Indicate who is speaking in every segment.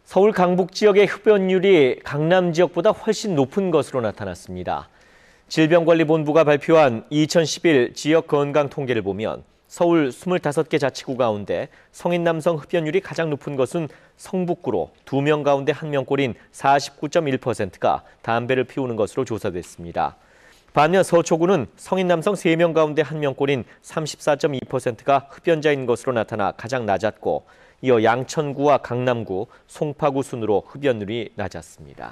Speaker 1: 서울 강북 지역의 흡연율이 강남 지역보다 훨씬 높은 것으로 나타났습니다. 질병관리본부가 발표한 2011 지역 건강 통계를 보면 서울 25개 자치구 가운데 성인 남성 흡연율이 가장 높은 것은 성북구로 2명 가운데 1명꼴인 49.1%가 담배를 피우는 것으로 조사됐습니다. 반면 서초구는 성인 남성 3명 가운데 1명꼴인 34.2%가 흡연자인 것으로 나타나 가장 낮았고, 이어 양천구와 강남구, 송파구 순으로 흡연율이 낮았습니다.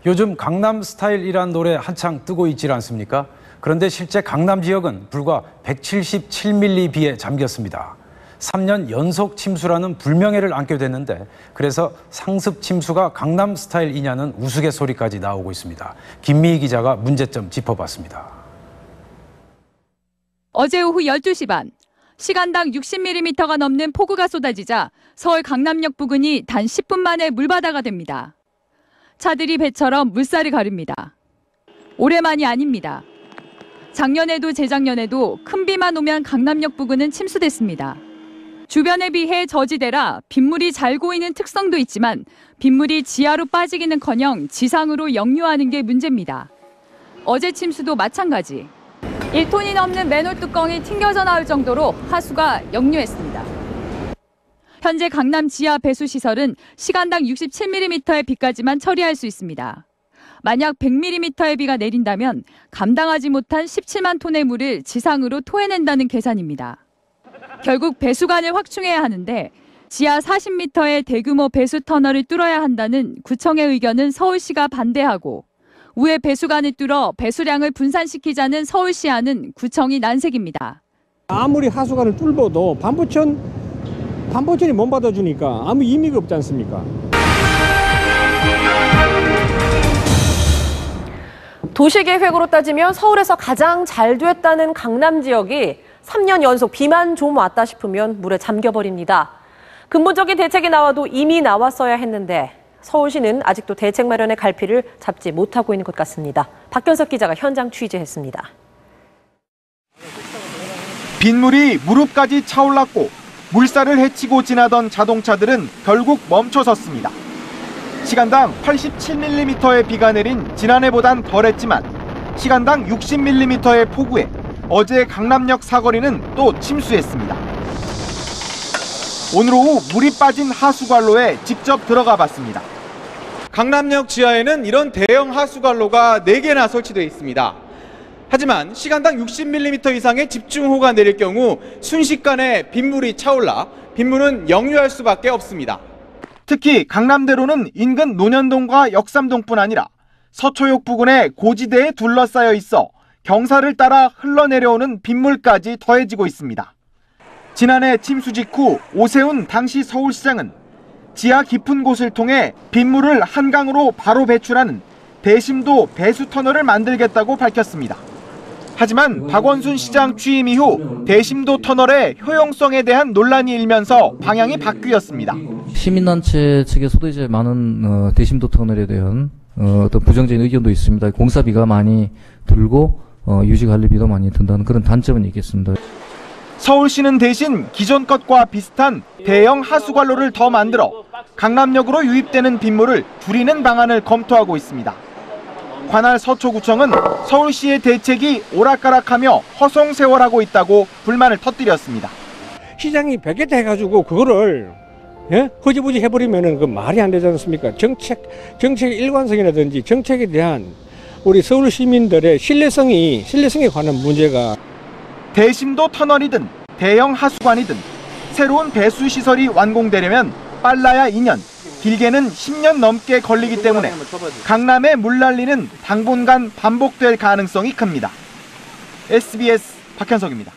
Speaker 2: 요즘 강남 스타일이란 노래 한창 뜨고 있지 않습니까? 그런데 실제 강남 지역은 불과 177ml비에 잠겼습니다. 3년 연속 침수라는 불명예를 안게 됐는데, 그래서 상습 침수가 강남 스타일이냐는 우스갯소리까지 나오고 있습니다. 김미희 기자가 문제점 짚어봤습니다.
Speaker 3: 어제 오후 12시 반, 시간당 60mm가 넘는 폭우가 쏟아지자 서울 강남역 부근이 단 10분 만에 물바다가 됩니다. 차들이 배처럼 물살을 가릅니다. 올해만이 아닙니다. 작년에도 재작년에도 큰 비만 오면 강남역 부근은 침수됐습니다. 주변에 비해 저지대라 빗물이 잘 고이는 특성도 있지만 빗물이 지하로 빠지기는커녕 지상으로 역류하는 게 문제입니다. 어제 침수도 마찬가지. 1톤이 넘는 맨홀 뚜껑이 튕겨져 나올 정도로 하수가 역류했습니다. 현재 강남 지하 배수시설은 시간당 67mm의 비까지만 처리할 수 있습니다. 만약 100mm의 비가 내린다면 감당하지 못한 17만 톤의 물을 지상으로 토해낸다는 계산입니다. 결국 배수관을 확충해야 하는데 지하 40m의 대규모 배수 터널을 뚫어야 한다는 구청의 의견은 서울시가 반대하고, 우회 배수관을 뚫어 배수량을 분산시키자는 서울시와는 구청이 난색입니다.
Speaker 4: 아무리 하수관을 뚫어도 반포천이 못 받아주니까 아무 의미가 없지 않습니까?
Speaker 5: 도시계획으로 따지면 서울에서 가장 잘 됐다는 강남 지역이 3년 연속 비만 좀 왔다 싶으면 물에 잠겨버립니다. 근본적인 대책이 나와도 이미 나왔어야 했는데 서울시는 아직도 대책 마련의 갈피를 잡지 못하고 있는 것 같습니다. 박견석 기자가 현장 취재했습니다.
Speaker 6: 빗물이 무릎까지 차올랐고 물살을 헤치고 지나던 자동차들은 결국 멈춰섰습니다. 시간당 87mm의 비가 내린 지난해보단 덜했지만 시간당 60mm의 폭우에 어제 강남역 사거리는 또 침수했습니다. 오늘 오후 물이 빠진 하수관로에 직접 들어가 봤습니다.
Speaker 7: 강남역 지하에는 이런 대형 하수관로가 4개나 설치되어 있습니다. 하지만 시간당 60mm 이상의 집중호우가 내릴 경우 순식간에 빗물이 차올라 빗물은 역류할 수밖에 없습니다.
Speaker 6: 특히 강남대로는 인근 논현동과 역삼동뿐 아니라 서초역 부근의 고지대에 둘러싸여 있어 경사를 따라 흘러내려오는 빗물까지 더해지고 있습니다. 지난해 침수 직후 오세훈 당시 서울시장은 지하 깊은 곳을 통해 빗물을 한강으로 바로 배출하는 대심도 배수 터널을 만들겠다고 밝혔습니다. 하지만 박원순 시장 취임 이후 대심도 터널의 효용성에 대한 논란이 일면서 방향이 바뀌었습니다.
Speaker 8: 시민단체 측에서도 이제 많은 대심도 터널에 대한 어떤 부정적인 의견도 있습니다. 공사비가 많이 들고 유지관리비도 많이 든다는 그런 단점은 있겠습니다.
Speaker 6: 서울시는 대신 기존 것과 비슷한 대형 하수관로를 더 만들어 강남역으로 유입되는 빗물을 줄이는 방안을 검토하고 있습니다. 관할 서초구청은 서울시의 대책이 오락가락하며 허송세월하고 있다고 불만을 터뜨렸습니다.
Speaker 4: 시장이 베개다 해가지고 그거를 허지부지 해버리면 그 말이 안 되지 않습니까? 정책의 일관성이라든지 정책에 대한 우리 서울 시민들의 신뢰성에 관한 문제가,
Speaker 6: 대심도 터널이든 대형 하수관이든 새로운 배수시설이 완공되려면 빨라야 2년, 길게는 10년 넘게 걸리기 때문에 강남의 물난리는 당분간 반복될 가능성이 큽니다. SBS 박현석입니다.